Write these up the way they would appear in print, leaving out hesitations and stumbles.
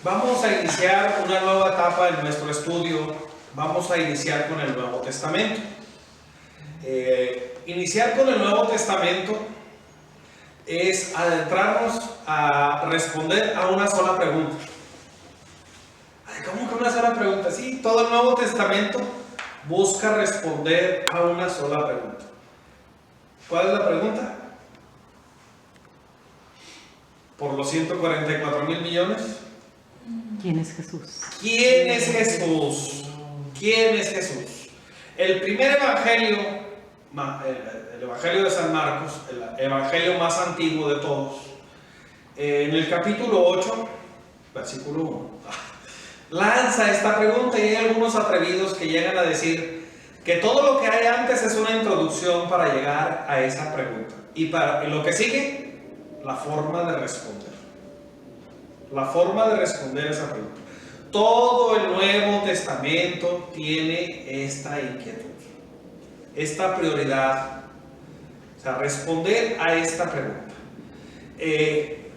Vamos a iniciar una nueva etapa en nuestro estudio. Vamos a iniciar con el Nuevo Testamento. Iniciar con el Nuevo Testamento es adentrarnos a responder a una sola pregunta. ¿Cómo que una sola pregunta? Sí, todo el Nuevo Testamento busca responder a una sola pregunta. ¿Cuál es la pregunta? Por los 144,000 millones. ¿Quién es Jesús? ¿Quién es Jesús? ¿Quién es Jesús? El primer evangelio, el evangelio de San Marcos, el evangelio más antiguo de todos, en el capítulo 8, versículo 1, lanza esta pregunta, y hay algunos atrevidos que llegan a decir que todo lo que hay antes es una introducción para llegar a esa pregunta. Y lo que sigue, la forma de responder. La forma de responder esa pregunta. Todo el Nuevo Testamento tiene esta inquietud, esta prioridad. O sea, responder a esta pregunta.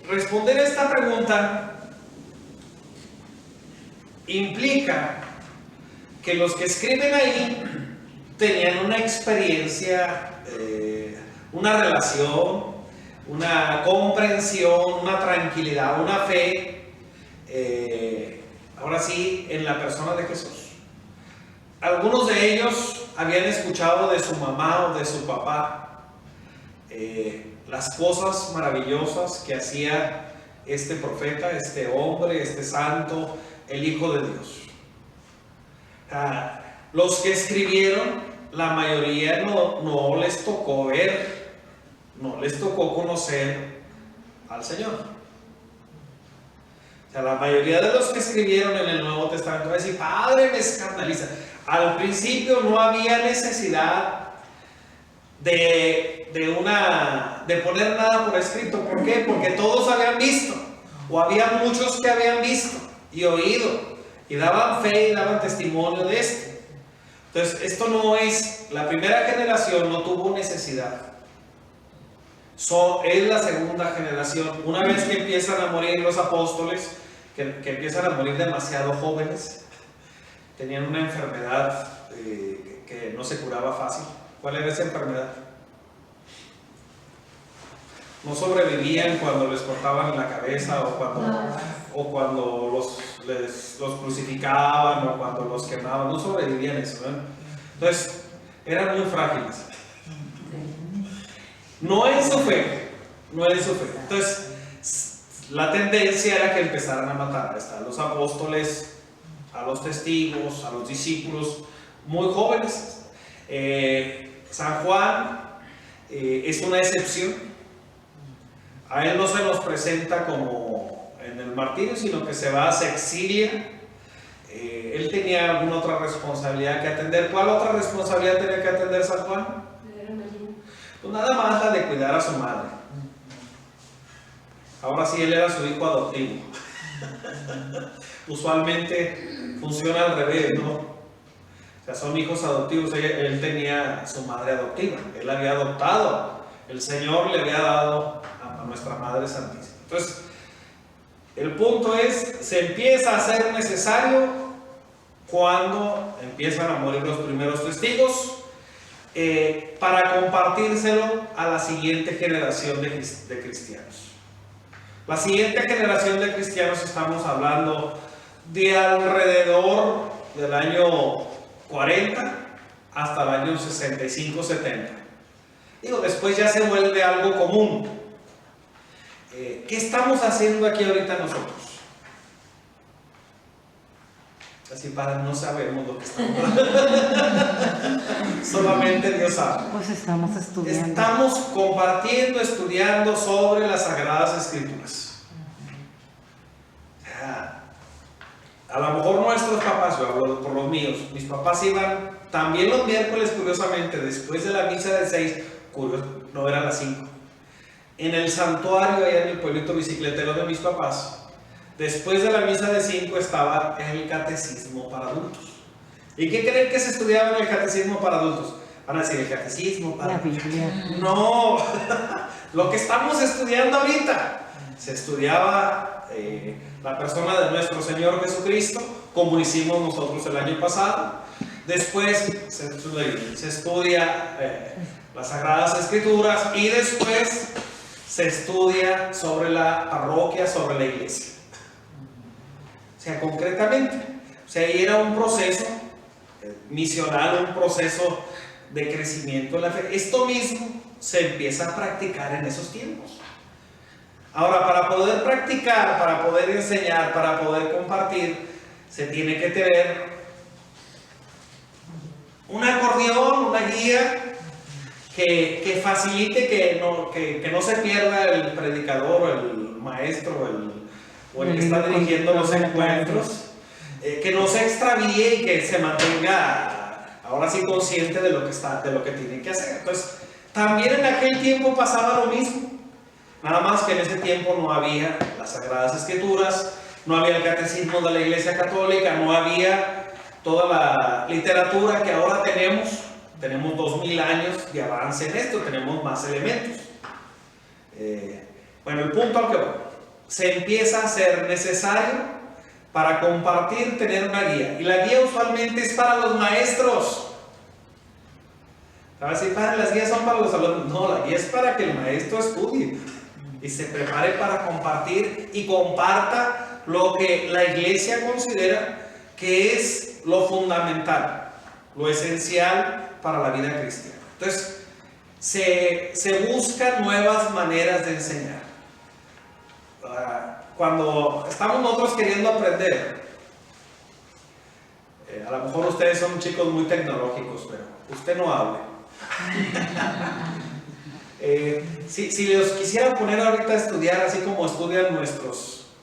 Responder a esta pregunta implica que los que escriben ahí tenían una experiencia, una relación, una comprensión, una tranquilidad, una fe, ahora sí, en la persona de Jesús. Algunos de ellos habían escuchado de su mamá o de su papá las cosas maravillosas que hacía este profeta, este hombre, este santo, el Hijo de Dios. Los que escribieron, la mayoría no les tocó ver, no les tocó conocer al Señor. O sea, la mayoría de los que escribieron en el Nuevo Testamento va a decir: Padre, me escandaliza. Al principio no había necesidad de poner nada por escrito. ¿Por qué? Porque todos habían visto, o había muchos que habían visto y oído, y daban fe y daban testimonio de esto. Entonces, esto no es, la primera generación no tuvo necesidad. Es la segunda generación. Una vez que empiezan a morir los apóstoles, que empiezan a morir demasiado jóvenes, tenían una enfermedad que no se curaba fácil. ¿Cuál era esa enfermedad? No sobrevivían cuando les cortaban la cabeza, o cuando los crucificaban, o cuando los quemaban. No sobrevivían eso, ¿no? Entonces, eran muy frágiles. No en su fe. Entonces, la tendencia era que empezaran a matar a los apóstoles, a los testigos, a los discípulos muy jóvenes. San Juan es una excepción. A él no se nos presenta como en el martirio, sino que se va, se exilia. Él tenía alguna otra responsabilidad que atender. ¿Cuál otra responsabilidad tenía que atender San Juan? Pues nada más la de cuidar a su madre. Ahora sí, él era su hijo adoptivo. Usualmente funciona al revés, ¿no? O sea, son hijos adoptivos. Él tenía su madre adoptiva. Él había adoptado. El Señor le había dado a nuestra Madre Santísima. Entonces, el punto es, se empieza a hacer necesario cuando empiezan a morir los primeros testigos, para compartírselo a la siguiente generación de cristianos. La siguiente generación de cristianos, estamos hablando de alrededor del año 40 hasta el año 65-70. Digo, después ya se vuelve algo común. ¿Qué estamos haciendo aquí ahorita nosotros? Así, padre, no sabemos lo que estamos haciendo. Solamente Dios sabe. Pues estamos estudiando. Estamos compartiendo, estudiando sobre las Sagradas Escrituras. A lo mejor nuestros papás, yo hablo por los míos, mis papás iban también los miércoles, curiosamente, después de la misa de 6, no eran las 5, en el santuario allá en el pueblito bicicletero de mis papás. Después de la misa de 5 estaba el catecismo para adultos. ¿Y qué creen que se estudiaba en el catecismo para adultos? Van a decir, el catecismo para... La Biblia. No, lo que estamos estudiando ahorita. Se estudiaba la persona de nuestro Señor Jesucristo, como hicimos nosotros el año pasado. Después se estudia las Sagradas Escrituras y después se estudia sobre la parroquia, sobre la iglesia. O sea, concretamente, o sea, ahí era un proceso misional, un proceso de crecimiento en la fe. Esto mismo se empieza a practicar en esos tiempos. Ahora, para poder practicar, para poder enseñar, para poder compartir, se tiene que tener un acordeón, una guía que facilite que no se pierda el predicador, o el maestro, o el que está dirigiendo los encuentros, que no se extravíe y que se mantenga ahora sí consciente de lo que tiene que hacer. Entonces, también en aquel tiempo pasaba lo mismo, nada más que en ese tiempo no había las Sagradas Escrituras, no había el catecismo de la Iglesia Católica, no había toda la literatura que ahora tenemos. Tenemos 2000 años de avance en esto, tenemos más elementos. Bueno, el punto al que se empieza a ser necesario para compartir, tener una guía. Y la guía usualmente es para los maestros. ¿Sabes? Si padre, las guías son para los alumnos. No, la guía es para que el maestro estudie y se prepare para compartir y comparta lo que la iglesia considera que es lo fundamental, lo esencial para la vida cristiana. Entonces, se buscan nuevas maneras de enseñar. Cuando estamos nosotros queriendo aprender, a lo mejor ustedes son chicos muy tecnológicos, pero usted no hable. Si los quisiera poner ahorita a estudiar así como estudian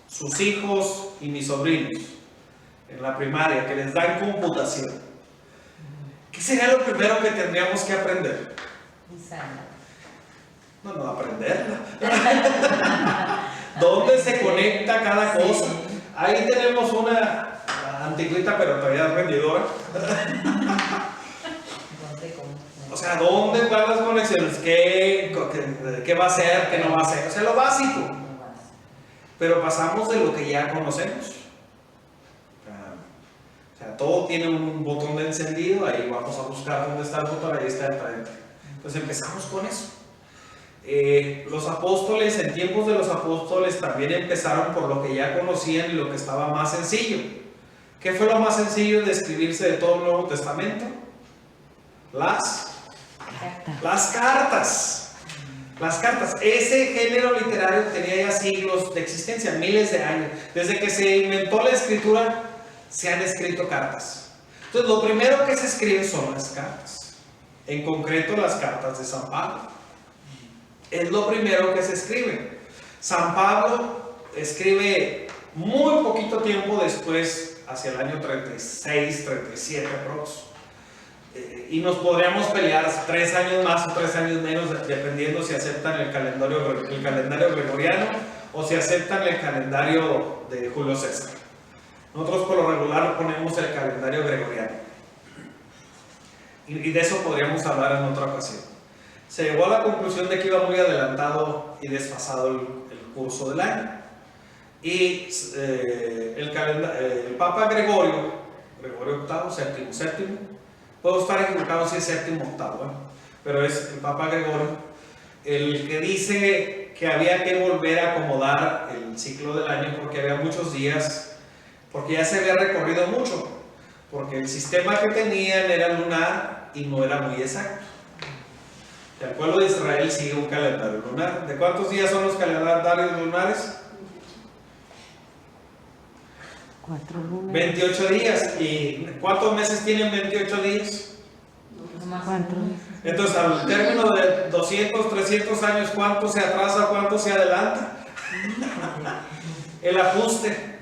sus hijos y mis sobrinos en la primaria, que les dan computación, ¿qué sería lo primero que tendríamos que aprender? No, aprenderla. ¿Dónde se conecta cada cosa? Ahí tenemos una antigüita, pero todavía rendidora. O sea, ¿dónde van las conexiones? ¿Qué va a hacer? ¿Qué no va a hacer? O sea, lo básico. Pero pasamos de lo que ya conocemos. O sea, todo tiene un botón de encendido, ahí vamos a buscar dónde está el botón, ahí está el frente. Entonces empezamos con eso. Los apóstoles, en tiempos de los apóstoles, también empezaron por lo que ya conocían y lo que estaba más sencillo. ¿Qué fue lo más sencillo de escribirse de todo el Nuevo Testamento? Las cartas. Las cartas. Ese género literario tenía ya siglos de existencia, miles de años. Desde que se inventó la escritura, se han escrito cartas. Entonces, lo primero que se escribe son las cartas. En concreto, las cartas de San Pablo. Es lo primero que se escribe. San Pablo escribe muy poquito tiempo después, hacia el año 36, 37 aprox. Y nos podríamos pelear 3 años más o 3 años menos, dependiendo si aceptan el calendario gregoriano o si aceptan el calendario de Julio César. Nosotros por lo regular ponemos el calendario gregoriano. Y de eso podríamos hablar en otra ocasión. Se llegó a la conclusión de que iba muy adelantado y desfasado el curso del año. Y el Papa Gregorio VIII, séptimo, puedo estar equivocado si es séptimo o octavo, pero es el Papa Gregorio el que dice que había que volver a acomodar el ciclo del año porque había muchos días, porque ya se había recorrido mucho, porque el sistema que tenían era lunar y no era muy exacto. El pueblo de Israel sigue un calendario lunar. ¿De cuántos días son los calendarios lunares? 4 lunas. 28 días. ¿Y cuántos meses tienen 28 días? 4. Entonces, al término de 200, 300 años, ¿cuánto se atrasa, cuánto se adelanta? El ajuste.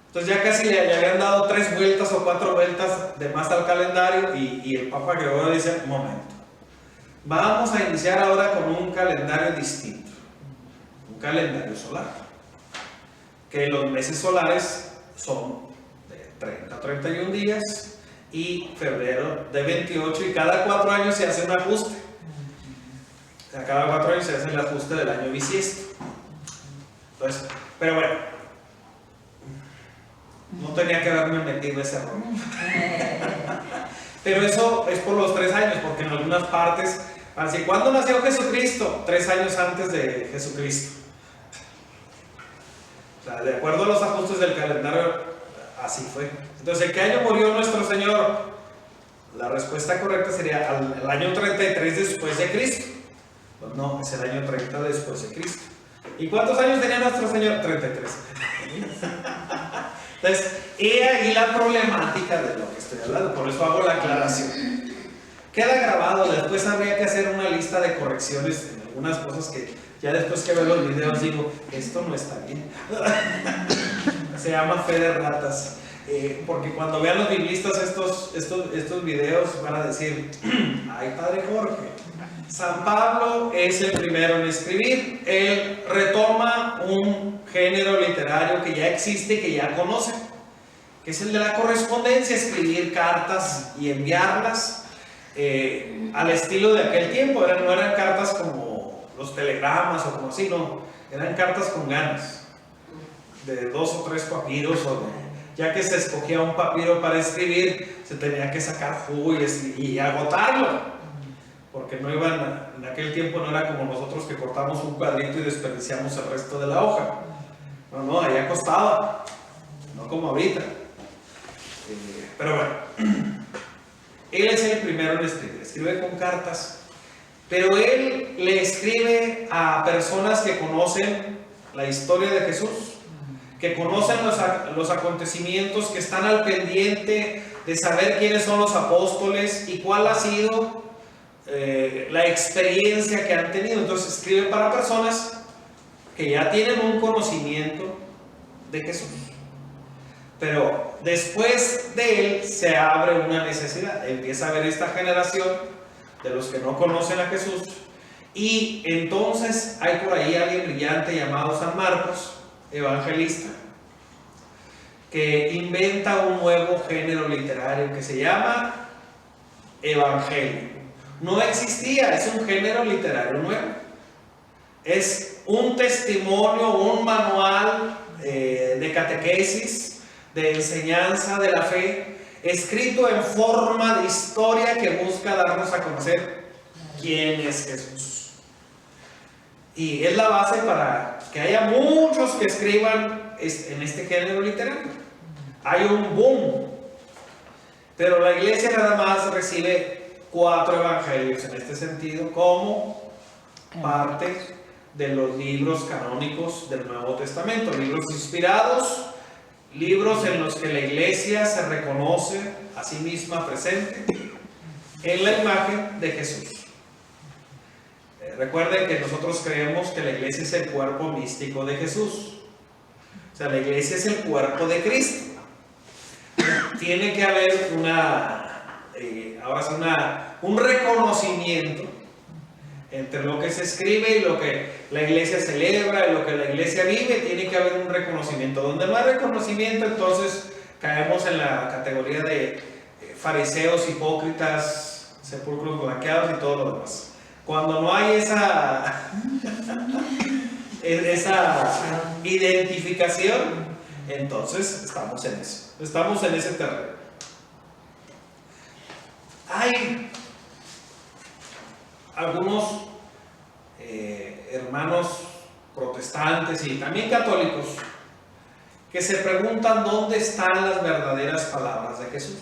Entonces ya casi le habían dado 3 vueltas o 4 vueltas de más al calendario y el Papa Gregorio dice, un momento, vamos a iniciar ahora con un calendario distinto, un calendario solar, que los meses solares son de 30 a 31 días y febrero de 28 y cada 4 años se hace un ajuste. O sea, cada 4 años se hace el ajuste del año bisiesto. Entonces, pero bueno, no tenía que haberme metido ese error. Pero eso es por los 3 años, porque en algunas partes, así, ¿cuándo nació Jesucristo? 3 años antes de Jesucristo. O sea, de acuerdo a los ajustes del calendario, así fue. Entonces, ¿en qué año murió nuestro Señor? La respuesta correcta sería el año 33 después de Cristo. Pues no, es el año 30 después de Cristo. ¿Y cuántos años tenía nuestro Señor? 33. Entonces, he ahí la problemática de lo que estoy hablando, por eso hago la aclaración. Queda grabado, después habría que hacer una lista de correcciones en algunas cosas que ya después que veo los videos digo, esto no está bien. Se llama fe de ratas. Porque cuando vean los biblistas estos videos van a decir, ay Padre Jorge, San Pablo es el primero en escribir, él retoma un género literario que ya existe, que ya conocen, que es el de la correspondencia, escribir cartas y enviarlas al estilo de aquel tiempo. No eran cartas como los telegramas o como así, no, eran cartas con ganas, de 2 o 3 papiros, ya que se escogía un papiro para escribir, se tenía que sacar jugo y agotarlo, porque no iban, en aquel tiempo no era como nosotros que cortamos un cuadrito y desperdiciamos el resto de la hoja. No, allá costaba, no como ahorita. Pero bueno, él es el primero en escribe con cartas, pero él le escribe a personas que conocen la historia de Jesús, que conocen los acontecimientos, que están al pendiente de saber quiénes son los apóstoles y cuál ha sido la experiencia que han tenido. Entonces escribe para personas que ya tienen un conocimiento de Jesús. Pero después de él se abre una necesidad. Empieza a haber esta generación de los que no conocen a Jesús. Y entonces hay por ahí alguien brillante llamado San Marcos, evangelista, que inventa un nuevo género literario que se llama evangelio. No existía, es un género literario nuevo. Es un testimonio, un manual de catequesis, de enseñanza de la fe, escrito en forma de historia que busca darnos a conocer quién es Jesús. Y es la base para que haya muchos que escriban en este género literario. Hay un boom, pero la iglesia nada más recibe 4 evangelios en este sentido como parte de los libros canónicos del Nuevo Testamento, libros inspirados, libros en los que la iglesia se reconoce a sí misma presente en la imagen de Jesús. Recuerden que nosotros creemos que la iglesia es el cuerpo místico de Jesús. O sea, la iglesia es el cuerpo de Cristo. Tiene que haber un reconocimiento entre lo que se escribe y lo que la iglesia celebra y lo que la iglesia vive. Tiene que haber un reconocimiento. Donde no hay reconocimiento, entonces caemos en la categoría de fariseos, hipócritas, sepulcros blanqueados y todo lo demás. Cuando no hay esa identificación, entonces estamos en eso. Estamos en ese terreno. Hay algunos hermanos protestantes y también católicos que se preguntan dónde están las verdaderas palabras de Jesús.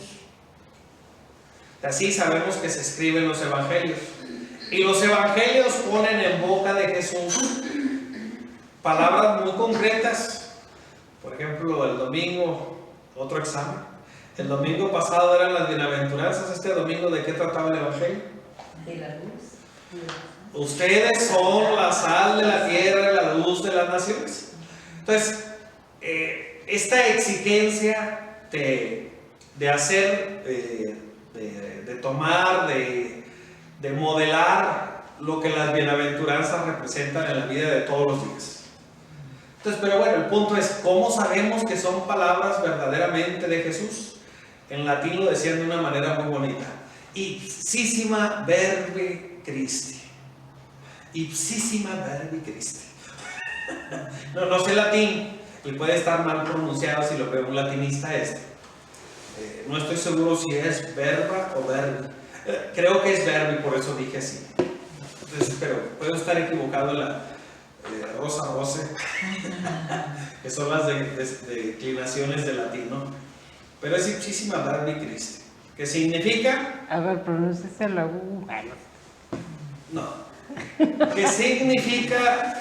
Así sabemos que se escriben los evangelios. Y los evangelios ponen en boca de Jesús palabras muy concretas. Por ejemplo, el domingo, otro examen. El domingo pasado eran las bienaventuranzas. Este domingo, ¿de qué trataba el evangelio? De la luz. Ustedes son la sal de la tierra y la luz de las naciones. Entonces, esta exigencia de hacer, de tomar, de modelar lo que las bienaventuranzas representan en la vida de todos los días. Entonces, pero bueno, el punto es, ¿cómo sabemos que son palabras verdaderamente de Jesús? En latín lo decían de una manera muy bonita. Ipsissima verbi Christi. Ipsissima verbi Christi. No sé latín y puede estar mal pronunciado si lo veo un latinista no estoy seguro si es verba o verbi. Creo que es verbi, por eso dije así. Entonces, pero puedo estar equivocado en la Rosa Rose, que son las declinaciones de latín, ¿no? Pero es ipsissima verbi Christi, que significa... A ver, pronúnciese la U. No. Que significa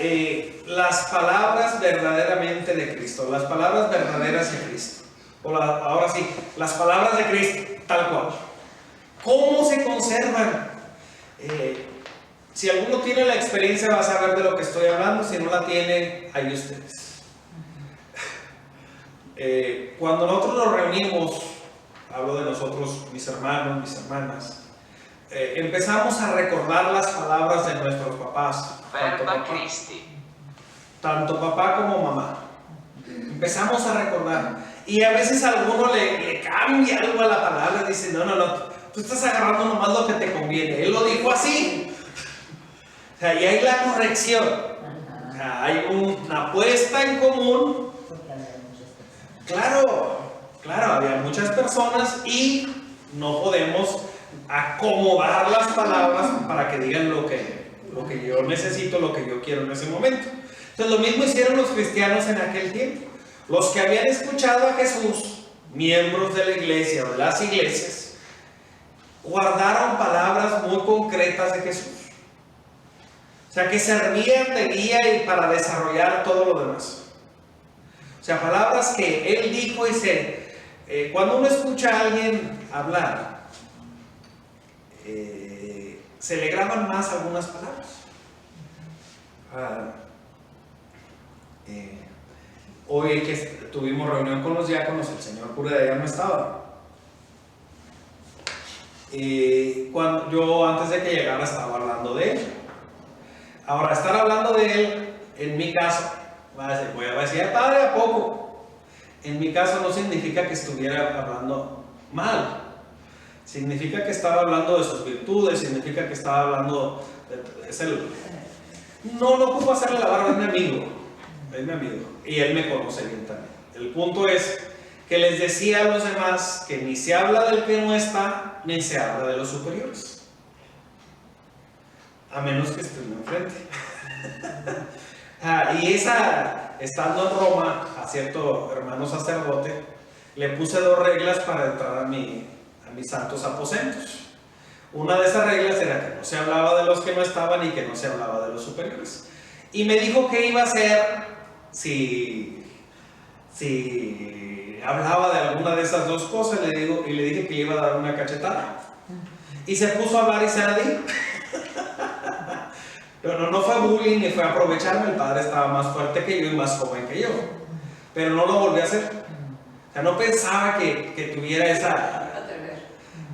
las palabras verdaderamente de Cristo, las palabras verdaderas de Cristo. Ahora sí, las palabras de Cristo, tal cual. ¿Cómo se conservan? Si alguno tiene la experiencia va a saber de lo que estoy hablando, si no la tiene, ahí ustedes. Cuando nosotros nos reunimos, hablo de nosotros, mis hermanos, mis hermanas, empezamos a recordar las palabras de nuestros papás. Verba Christi. Tanto papá como mamá. Empezamos a recordar. Y a veces a alguno le cambia algo a la palabra. Dice, no, tú estás agarrando nomás lo que te conviene. Él lo dijo así. O sea, y hay la corrección. O sea, hay una puesta en común. Claro, había muchas personas y no podemos acomodar las palabras para que digan lo que yo necesito, lo que yo quiero en ese momento. Entonces lo mismo hicieron los cristianos en aquel tiempo. Los que habían escuchado a Jesús, miembros de la iglesia o de las iglesias, guardaron palabras muy concretas de Jesús. O sea, que servían de guía y para desarrollar todo lo demás. O sea, palabras que él dijo y cuando uno escucha a alguien hablar, se le graban más algunas palabras. Hoy que tuvimos reunión con los diáconos, el señor cura de allá no estaba. Yo antes de que llegara estaba hablando de él. Ahora, estar hablando de él, en mi caso, voy a decir, padre, ¿a poco? En mi caso no significa que estuviera hablando mal. Significa que estaba hablando de sus virtudes, significa que estaba hablando no ocupo hacerle la barba, es mi amigo, y él me conoce bien también. El punto es que les decía a los demás que ni se habla del que no está, ni se habla de los superiores, a menos que estén enfrente. Y estando en Roma, a cierto hermano sacerdote, le puse 2 reglas para entrar a mis santos aposentos. Una de esas reglas era que no se hablaba de los que no estaban y que no se hablaba de los superiores. Y me dijo qué iba a hacer si hablaba de alguna de esas 2 cosas. Y le dije que le iba a dar una cachetada. Y se puso a hablar y se la di. Pero no fue bullying ni fue aprovecharme. El padre estaba más fuerte que yo y más joven que yo. Pero no lo volví a hacer. O sea, no pensaba que tuviera esa...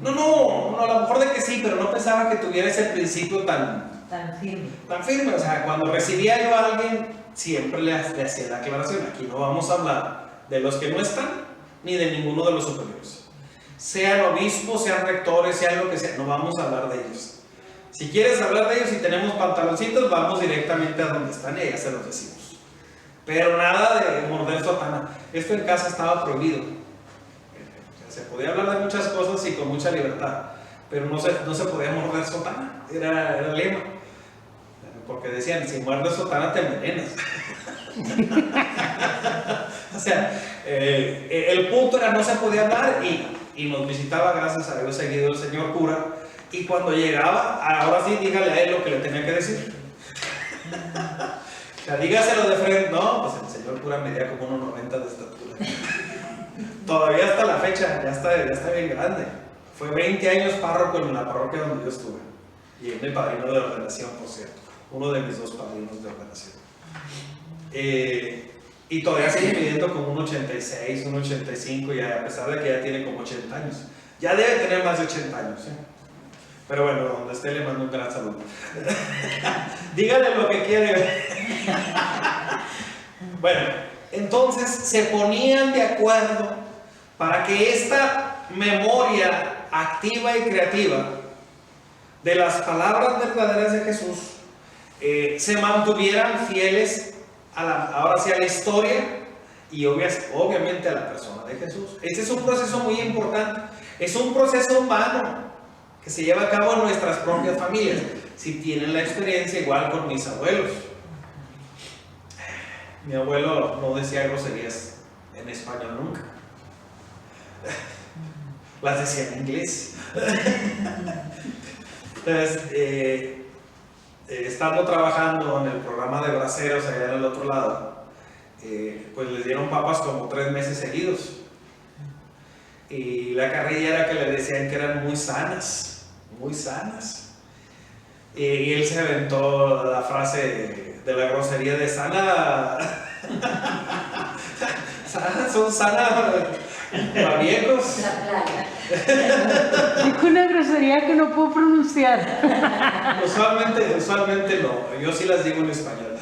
No, a lo mejor de que sí, pero no pensaba que tuviera ese principio tan firme. O sea, cuando recibía yo a alguien, siempre le hacía la aclaración. Aquí no vamos a hablar de los que no están, ni de ninguno de los superiores. Sean obispos, sean rectores, sean lo que sea, no vamos a hablar de ellos. Si quieres hablar de ellos y tenemos pantaloncitos, vamos directamente a donde están y ya se los decimos. Pero nada de morder sotana. Esto en casa estaba prohibido. Se podía hablar de muchas cosas y con mucha libertad, pero no se podía morder sotana, era el lema. Porque decían, si muerdes sotana te envenenas. O sea, el punto era no se podía hablar y y nos visitaba, gracias a Dios, seguido el señor cura. Y cuando llegaba, ahora sí, dígale a él lo que le tenía que decir. O sea, dígaselo de frente. No, pues el señor cura medía como unos 90 de estatura. Todavía hasta la fecha, ya está bien grande. Fue 20 años párroco en la parroquia donde yo estuve. Y es mi padrino de ordenación, por cierto. Uno de mis 2 padrinos de ordenación. Y todavía sigue midiendo como un 86, un 85, y a pesar de que ya tiene como 80 años. Ya debe tener más de 80 años, ¿eh? Pero bueno, donde esté le mando un gran saludo. Dígale lo que quiere. Bueno, entonces se ponían de acuerdo para que esta memoria activa y creativa de las palabras verdaderas de Jesús se mantuvieran fieles ahora sí a la historia y obviamente a la persona de Jesús. Este es un proceso muy importante, es un proceso humano que se lleva a cabo en nuestras propias familias. Si tienen la experiencia, igual con mis abuelos. Mi abuelo no decía groserías en español nunca. Las decía en inglés. Entonces, estando trabajando en el programa de braceros allá en el otro lado, pues les dieron papas como 3 meses seguidos. Y la carrilla era que le decían que eran muy sanas, muy sanas. Y él se aventó la frase de la grosería de sana. Son sanas para viejos. Dijo una grosería que no puedo pronunciar. Usualmente no, yo sí las digo en español.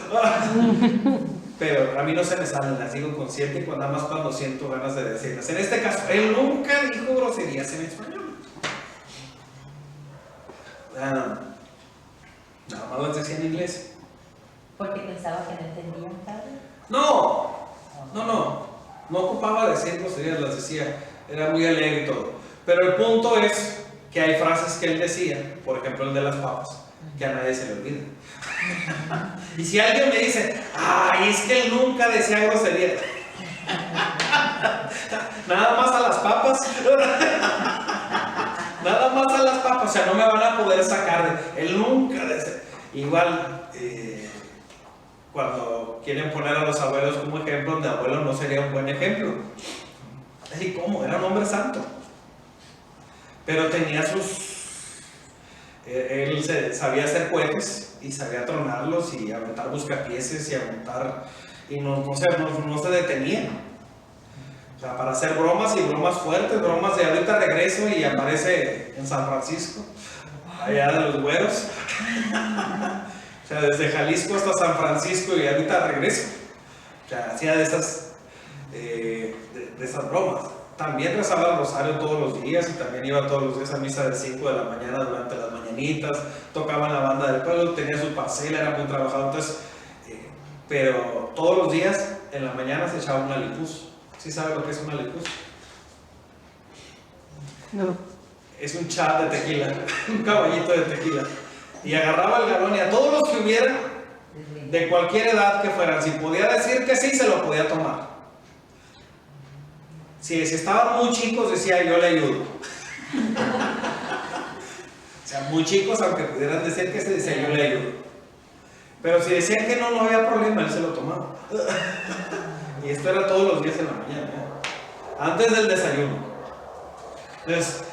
Pero a mí no se me salen, las digo consciente y nada más cuando siento ganas de decirlas. En este caso, él nunca dijo groserías en español. Nada más las decía en inglés. ¿Porque pensaba que no entendían, padre? No ocupaba decir groserías, las decía. Era muy alegre y todo. Pero el punto es que hay frases que él decía, por ejemplo el de las papas, que a nadie se le olvida. Y si alguien me dice, ay, es que él nunca decía groserías. Nada más a las papas. Nada más a las papas. O sea, no me van a poder sacar de él nunca decía. Igual, cuando quieren poner a los abuelos como ejemplo, de abuelo no sería un buen ejemplo. Así como, era un hombre santo. Pero tenía él sabía hacer cohetes y sabía tronarlos y aventar buscapieces y aventar. Y no se detenía. O sea, para hacer bromas y bromas fuertes, bromas de ahorita regreso y aparece en San Francisco, allá de los güeros. O sea, desde Jalisco hasta San Francisco y ahorita regreso. O sea, hacía de esas bromas. También rezaba el rosario todos los días y también iba todos los días a misa de 5 de la mañana durante las mañanitas. Tocaba en la banda del pueblo, tenía su parcela, era muy trabajador. Entonces, pero todos los días en la mañana se echaba una lipus. ¿Sí sabe lo que es una lipus? No. Es un chat de tequila, un caballito de tequila. Y agarraba el galón y a todos los que hubieran, de cualquier edad que fueran, si podía decir que sí, se lo podía tomar. Si estaban muy chicos, decía yo le ayudo. O sea, muy chicos, aunque pudieran decir que sí, decía yo le ayudo. Pero si decían que no había problema, él se lo tomaba. Y esto era todos los días en la mañana, antes del desayuno. Entonces,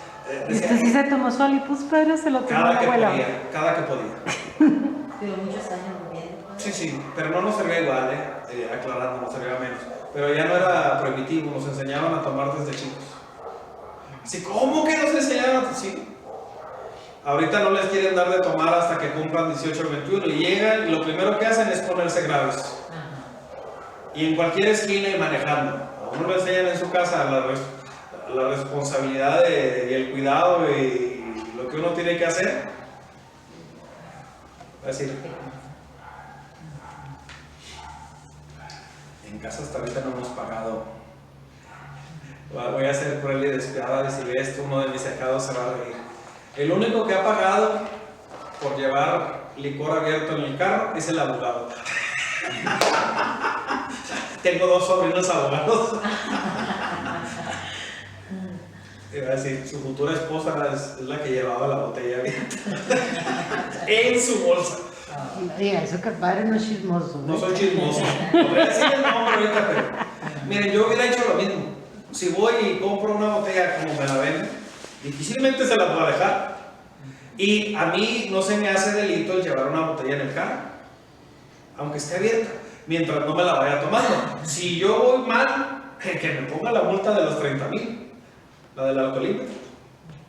¿Y usted sí se tomó su alipus, padre? ¿Se lo tomó la abuela? Cada que podía. Tuvo muchos años viviendo. Sí, pero no nos servía igual, aclarando, nos servía menos. Pero ya no era prohibitivo, nos enseñaban a tomar desde chicos. Así, ¿cómo que nos enseñaban? Sí. Ahorita no les quieren dar de tomar hasta que cumplan 18 o 21 y llegan y lo primero que hacen es ponerse graves. Y en cualquier esquina y manejando. A uno le enseñan en su casa la responsabilidad y el cuidado y lo que uno tiene que hacer. Es decir, en casa hasta ahorita no hemos pagado. Voy a ser cruel y despiadada y si ve esto, uno de mis ahijados se va a reír. El único que ha pagado por llevar licor abierto en el carro es el abogado. Tengo 2 sobrinos abogados. Iba a decir, su futura esposa es la que llevaba la botella abierta en su bolsa. No diga eso, que el padre no es chismoso. No soy chismoso. Podría decir el nombre ahorita, pero miren, yo hubiera hecho lo mismo. Si voy y compro una botella como me la venden, difícilmente se la voy a dejar. Y a mí no se me hace delito el llevar una botella en el carro, aunque esté abierta, mientras no me la vaya tomando. Si yo voy mal, que me ponga la multa de los 30,000, la del alcoholímetro,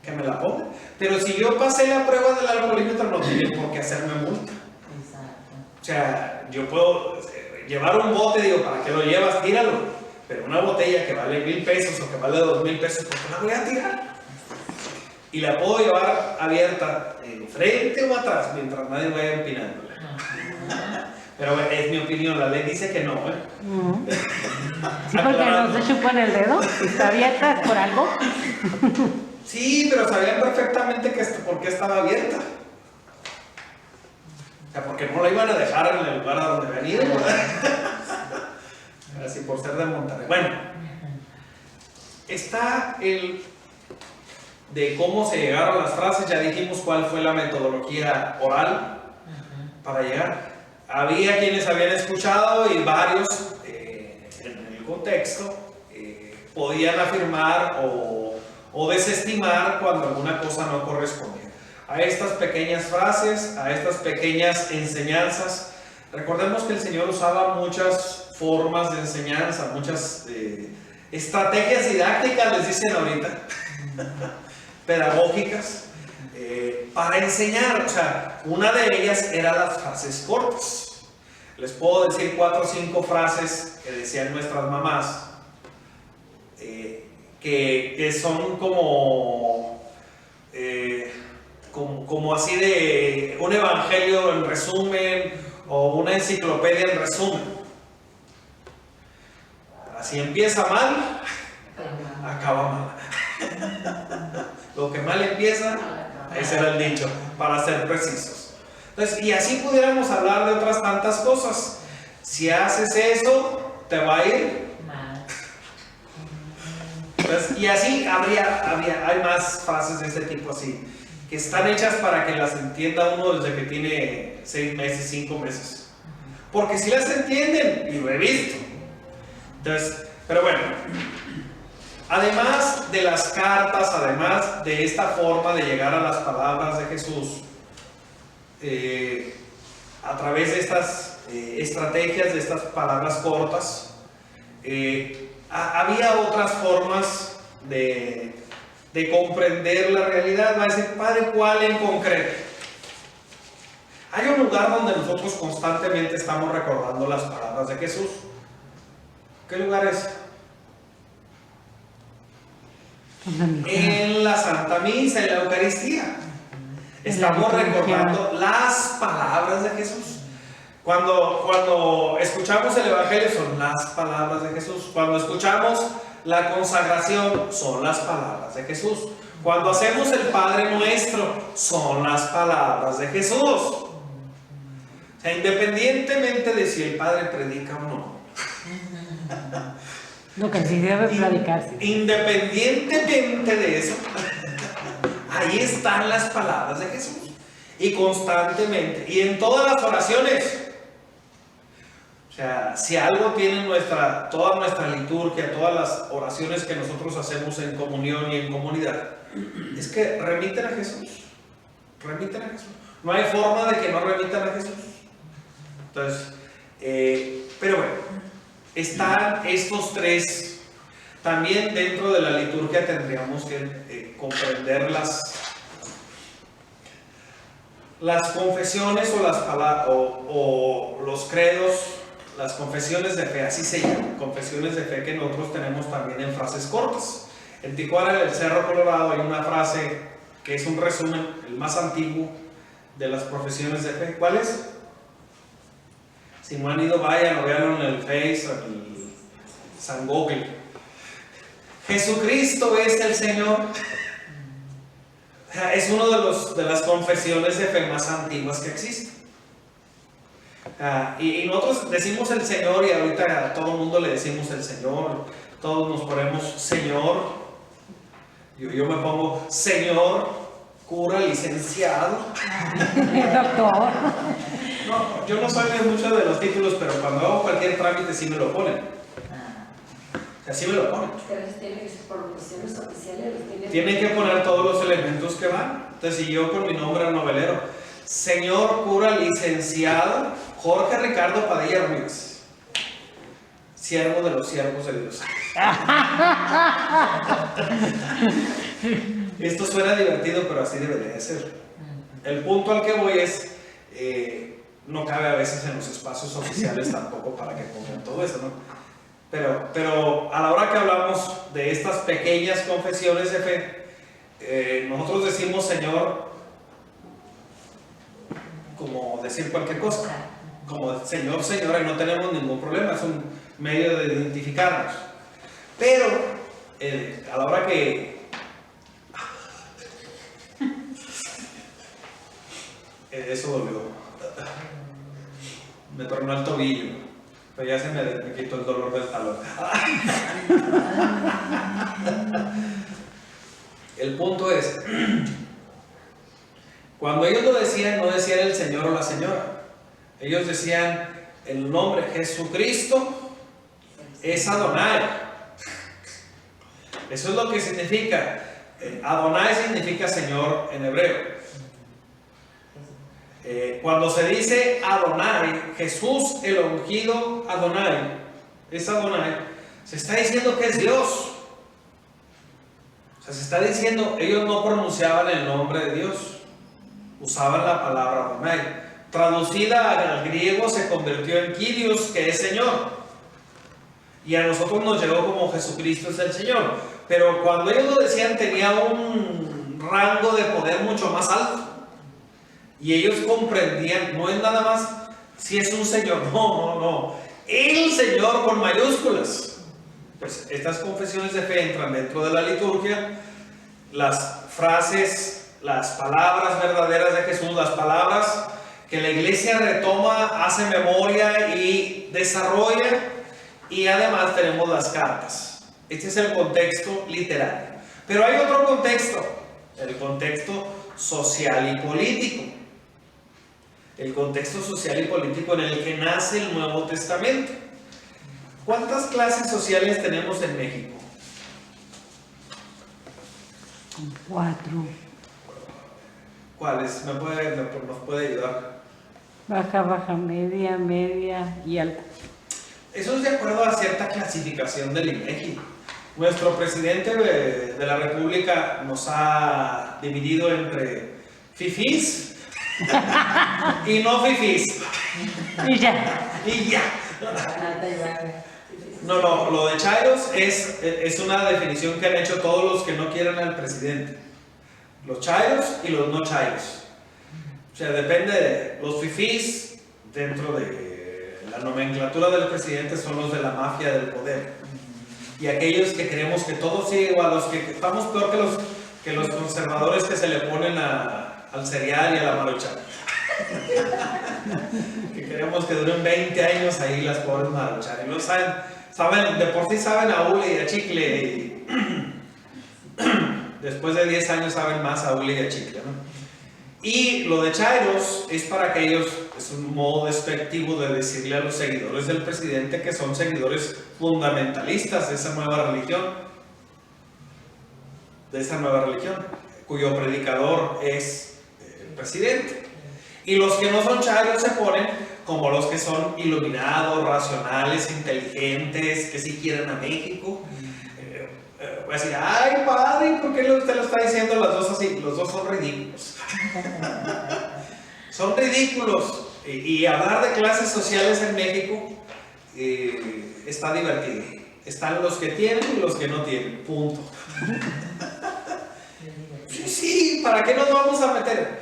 que me la ponga. Pero si yo pasé la prueba del alcoholímetro, no tienen por qué hacerme multa. Exacto. O sea, yo puedo llevar un bote, digo, ¿para qué lo llevas? Tíralo. Pero una botella que vale 1,000 pesos o que vale 2,000 pesos, ¿por qué la voy a tirar? Y la puedo llevar abierta, frente o atrás, mientras nadie vaya empinándola. Pero es mi opinión, la ley dice que no, ¿eh? Sí, porque no se chupan el dedo, si está abierta es por algo. Sí, pero sabían perfectamente por qué estaba abierta. O sea, porque no la iban a dejar en el lugar a donde habían ido, ¿verdad? Así por ser de Monterrey. Bueno, está el de cómo se llegaron las frases. Ya dijimos cuál fue la metodología oral para llegar. Había quienes habían escuchado y varios en el contexto podían afirmar o desestimar cuando alguna cosa no correspondía a estas pequeñas frases, a estas pequeñas enseñanzas. Recordemos que el Señor usaba muchas formas de enseñanza, muchas estrategias didácticas, les dicen ahorita, pedagógicas, para enseñar. O sea, una de ellas era las frases cortas. Les puedo decir 4 o 5 frases que decían nuestras mamás, que son como así de un evangelio en resumen o una enciclopedia en resumen. Así empieza mal, acaba mal. Lo que mal empieza, ese era el dicho, para ser precisos. Entonces, y así pudiéramos hablar de otras tantas cosas. Si haces eso, te va a ir Mal. Entonces, y así hay más frases de este tipo así, que están hechas para que las entienda uno desde que tiene 6 meses, 5 meses. Porque si las entienden, y lo he visto. Entonces, pero bueno, además de las cartas, además de esta forma de llegar a las palabras de Jesús, a través de estas estrategias, de estas palabras cortas, había otras formas de comprender la realidad. Va a decir, Padre, ¿cuál en concreto? Hay un lugar donde nosotros constantemente estamos recordando las palabras de Jesús. ¿Qué lugar es? En la Santa Misa, en la Eucaristía. Estamos recordando las palabras de Jesús. Cuando escuchamos el Evangelio son las palabras de Jesús. Cuando escuchamos la consagración son las palabras de Jesús. Cuando hacemos el Padre Nuestro son las palabras de Jesús. O sea, independientemente de si el Padre predica o no. Lo que sí debe predicarse. Independientemente de eso, ahí están las palabras de Jesús. Y constantemente, y en todas las oraciones. O sea, si algo tiene toda nuestra liturgia, todas las oraciones que nosotros hacemos en comunión y en comunidad, es que remiten a Jesús. Remiten a Jesús. No hay forma de que no remitan a Jesús. Entonces, pero bueno, están estos 3. También dentro de la liturgia tendríamos que comprender las confesiones o los credos, las confesiones de fe, así se llaman, confesiones de fe que nosotros tenemos también en frases cortas. En Tijuana, en el Cerro Colorado, hay una frase que es un resumen, el más antiguo de las profesiones de fe. ¿Cuál es? Si no han ido, vayan o veanlo en el Face o en el San Google. Jesucristo es el Señor. Es una de las confesiones de fe más antiguas que existen. Y nosotros decimos el Señor, y ahorita a todo el mundo le decimos el Señor. Todos nos ponemos Señor. Yo me pongo señor cura licenciado. Doctor. No, yo no soy de muchos de los títulos, pero cuando hago cualquier trámite sí me lo ponen. O sea, sí me lo ponen. Ustedes tienen sus profesiones oficiales, los Tienen que poner todos los elementos que van. Entonces, si yo con mi nombre novelero, señor cura licenciado Jorge Ricardo Padilla Ruiz, siervo de los siervos de Dios. Esto suena divertido, pero así debería de ser. El punto al que voy es, no cabe a veces en los espacios oficiales tampoco para que pongan todo eso, ¿no? Pero a la hora que hablamos de estas pequeñas confesiones de fe, nosotros decimos Señor como decir cualquier cosa, como Señor, Señora, y no tenemos ningún problema, es un medio de identificarnos. Pero a la hora que eso dolió, me tornó el tobillo, pero ya se me quitó el dolor del talón. El punto es, cuando ellos lo decían, no decían el Señor o la Señora, ellos decían el nombre Jesucristo es Adonai. Eso es lo que significa. Adonai significa Señor en hebreo. Cuando se dice Adonai, Jesús el ungido Adonai, es Adonai, se está diciendo que es Dios. O sea, se está diciendo, ellos no pronunciaban el nombre de Dios, usaban la palabra Adonai. Traducida al griego se convirtió en Kyrios, que es Señor. Y a nosotros nos llegó como Jesucristo es el Señor. Pero cuando ellos lo decían tenía un rango de poder mucho más alto. Y ellos comprendían, no es nada más si es un Señor, no. El Señor con mayúsculas. Pues estas confesiones de fe entran dentro de la liturgia. Las frases, las palabras verdaderas de Jesús, las palabras que la iglesia retoma, hace memoria y desarrolla. Y además tenemos las cartas. Este es el contexto literario. Pero hay otro contexto, el contexto social y político. El contexto social y político en el que nace el Nuevo Testamento. ¿Cuántas clases sociales tenemos en México? 4. ¿Cuáles? ¿Nos puede ayudar? Baja, media y alta. Eso es de acuerdo a cierta clasificación del INEGI. Nuestro presidente de la República nos ha dividido entre fifís y no fifís. Y ya. No, lo de chairos es una definición que han hecho todos los que no quieren al presidente. Los chairos y los no chairos. O sea, depende de los fifís dentro de la nomenclatura del presidente son los de la mafia del poder. Y aquellos que creemos que todo sigue igual, los que estamos peor que los conservadores que se le ponen al cereal y a la maruchan. Que queremos que duren 20 años ahí las pobres maruchan. Y no saben, de por sí saben a hule y a chicle. Y después de 10 años saben más a hule y a chicle, ¿no? Y lo de chairos es para aquellos, es un modo despectivo de decirle a los seguidores del presidente que son seguidores fundamentalistas de esa nueva religión, cuyo predicador es el presidente. Y los que no son chairos se ponen como los que son iluminados, racionales, inteligentes, que sí quieren a México. Voy a decir, ay padre, ¿por qué usted lo está diciendo los dos así? Los dos son ridículos. Son ridículos. Y hablar de clases sociales en México está divertido. Están los que tienen y los que no tienen. Punto. Sí, ¿para qué nos vamos a meter?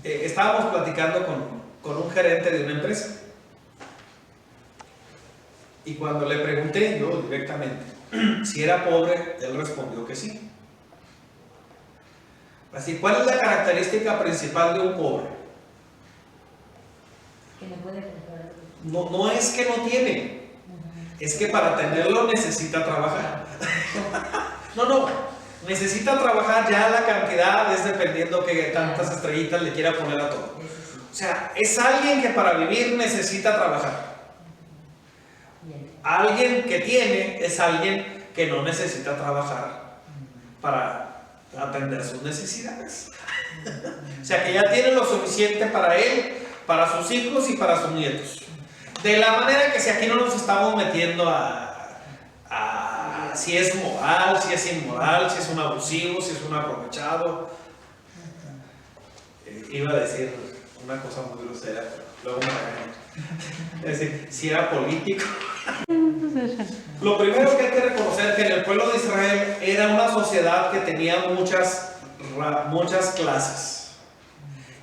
Estábamos platicando con un gerente de una empresa. Y cuando le pregunté yo directamente si era pobre, él respondió que sí. Así, ¿cuál es la característica principal de un pobre? Que no puede comprar. No es que no tiene, es que para tenerlo necesita trabajar. No, necesita trabajar, ya la cantidad es dependiendo que tantas estrellitas le quiera poner a todo. O sea, es alguien que para vivir necesita trabajar. Alguien que tiene es alguien que no necesita trabajar para atender sus necesidades. O sea, que ya tiene lo suficiente para él, para sus hijos y para sus nietos. De la manera que si aquí no nos estamos metiendo a si es moral, si es inmoral, si es un abusivo, si es un aprovechado. Iba a decir una cosa muy grosera, pero luego me regañé. Es decir, si era político. Lo primero que hay que reconocer es que en el pueblo de Israel era una sociedad que tenía muchas clases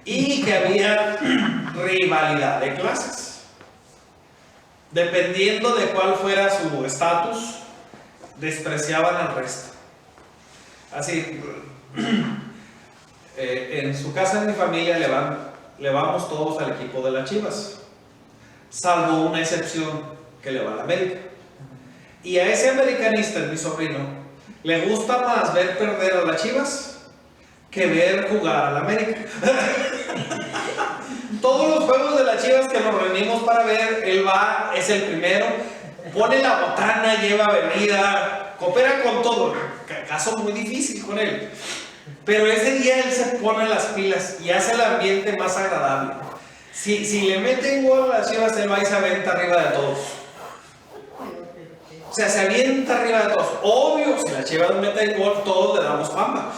y que había rivalidad de clases. Dependiendo de cuál fuera su estatus, despreciaban al resto. Así, en su casa, en mi familia, le vamos todos al equipo de las Chivas, salvo una excepción que le va a la América. Y a ese americanista, mi sobrino, le gusta más ver perder a las Chivas que ver jugar a la América. Todos los juegos de las Chivas que nos reunimos para ver, él va, es el primero, pone la botana, lleva bebida, coopera con todo. Caso muy difícil con él. Pero ese día él se pone las pilas y hace el ambiente más agradable. Si le meten gol a las Chivas, él va y se avienta arriba de todos. O sea, se avienta arriba de todos. Obvio, si las Chivas meten gol, todos le damos fama.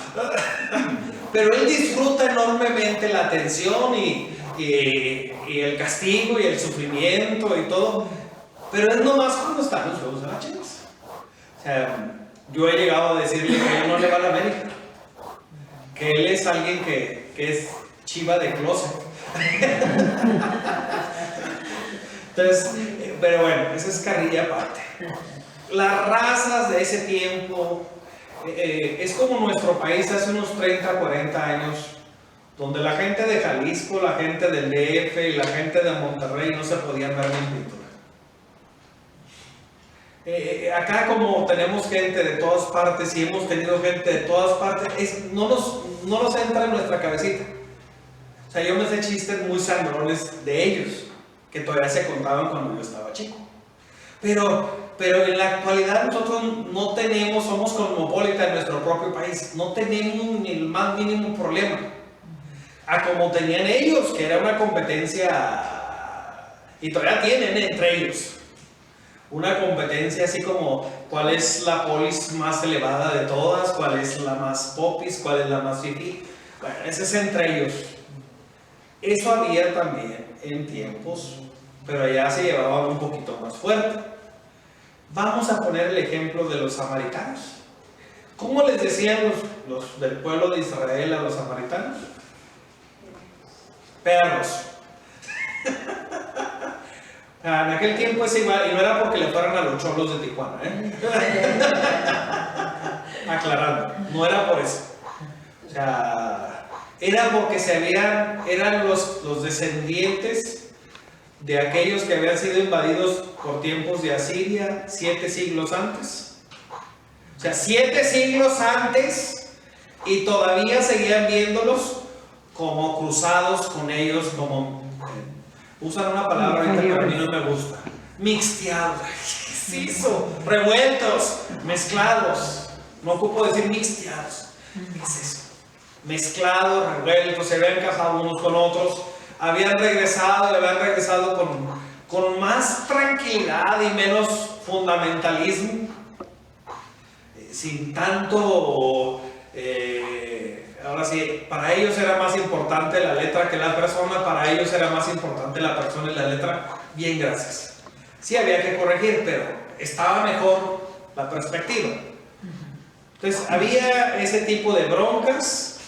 Pero él disfruta enormemente la tensión y el castigo y el sufrimiento y todo. Pero es nomás cuando están los juegos de las Chivas. O sea, yo he llegado a decirle que él no le va a la América. Que él es alguien que es chiva de closet. Entonces, pero bueno, esa es carrilla aparte. Las razas de ese tiempo es como nuestro país hace unos 30, 40 años, donde la gente de Jalisco, la gente del DF y la gente de Monterrey no se podían ver en pintura. Acá como tenemos gente de todas partes y hemos tenido gente de todas partes, no nos entra en nuestra cabecita. O sea, yo me sé chistes muy sangrones de ellos, que todavía se contaban cuando yo estaba chico. Pero en la actualidad nosotros no tenemos, somos cosmopolitas en nuestro propio país, no tenemos ni el más mínimo problema. A como tenían ellos, que era una competencia, y todavía tienen entre ellos, una competencia así como cuál es la polis más elevada de todas, cuál es la más popis, cuál es la más fifí. Bueno, ese es entre ellos. Eso había también en tiempos, pero allá se llevaban un poquito más fuerte. Vamos a poner el ejemplo de los samaritanos. ¿Cómo les decían los del pueblo de Israel a los samaritanos? Perros. En aquel tiempo es igual, y no era porque le fueran a los cholos de Tijuana, aclarando, no era por eso. O sea, era porque eran los descendientes de aquellos que habían sido invadidos por tiempos de Asiria 7 siglos antes. O sea, 7 siglos antes, y todavía seguían viéndolos como cruzados con ellos, como usan una palabra ahorita que a mí no me gusta, mixteados. ¿Qué es eso? Revueltos, mezclados. No ocupo decir mixteados. ¿Qué es eso? Mezclados, revueltos, se habían casado unos con otros, habían regresado con más tranquilidad y menos fundamentalismo, sin tanto, ahora sí, para ellos era más importante la letra que la persona, para ellos era más importante la persona y la letra. Bien, gracias. Sí había que corregir, pero estaba mejor la perspectiva. Entonces había ese tipo de broncas.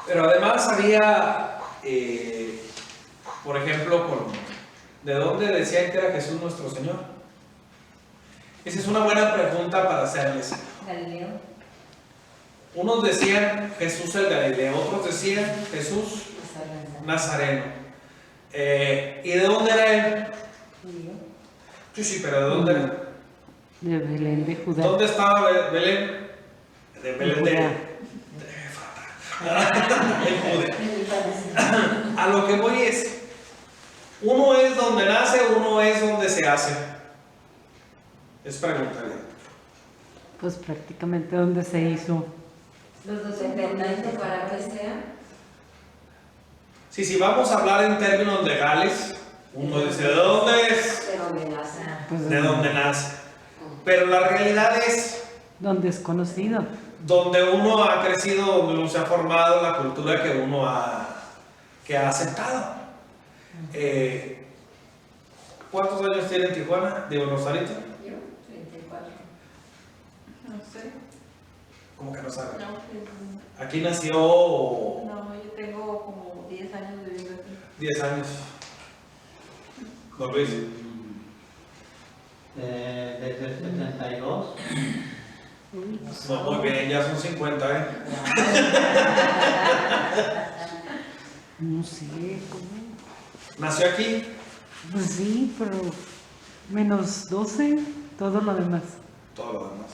Pero además había, por ejemplo, ¿de dónde decían que era Jesús nuestro Señor? Esa es una buena pregunta para hacerles. Galileo. Unos decían Jesús el Galileo, otros decían Jesús Nazareno. ¿Y de dónde era él? Judío. Sí, pero ¿de dónde era? De Belén de Judá. ¿Dónde estaba Belén? De Belén de Judá. en Judea. A lo que voy es, uno es donde nace, uno es donde se hace. Es pregunta bien. Pues prácticamente donde se hizo. Los dos independientes para que sea. Si vamos a hablar en términos legales, uno dice, ¿de dónde es? De donde nace. Pues, De dónde nace. Pero la realidad es donde es conocido. donde uno ha crecido, donde uno se ha formado, la cultura que uno ha aceptado. ¿Cuántos años tiene en Tijuana? Digo, Rosarito. Yo, 34. No sé. ¿Cómo que no sabe? No, Aquí nació yo tengo como 10 años viviendo aquí. 10 años. Don Luis. Desde el 72. No, muy bien, ya son 50, ¿eh? No sé cómo. Nació aquí. Pues sí, pero menos 12, todo lo demás. Todo lo demás.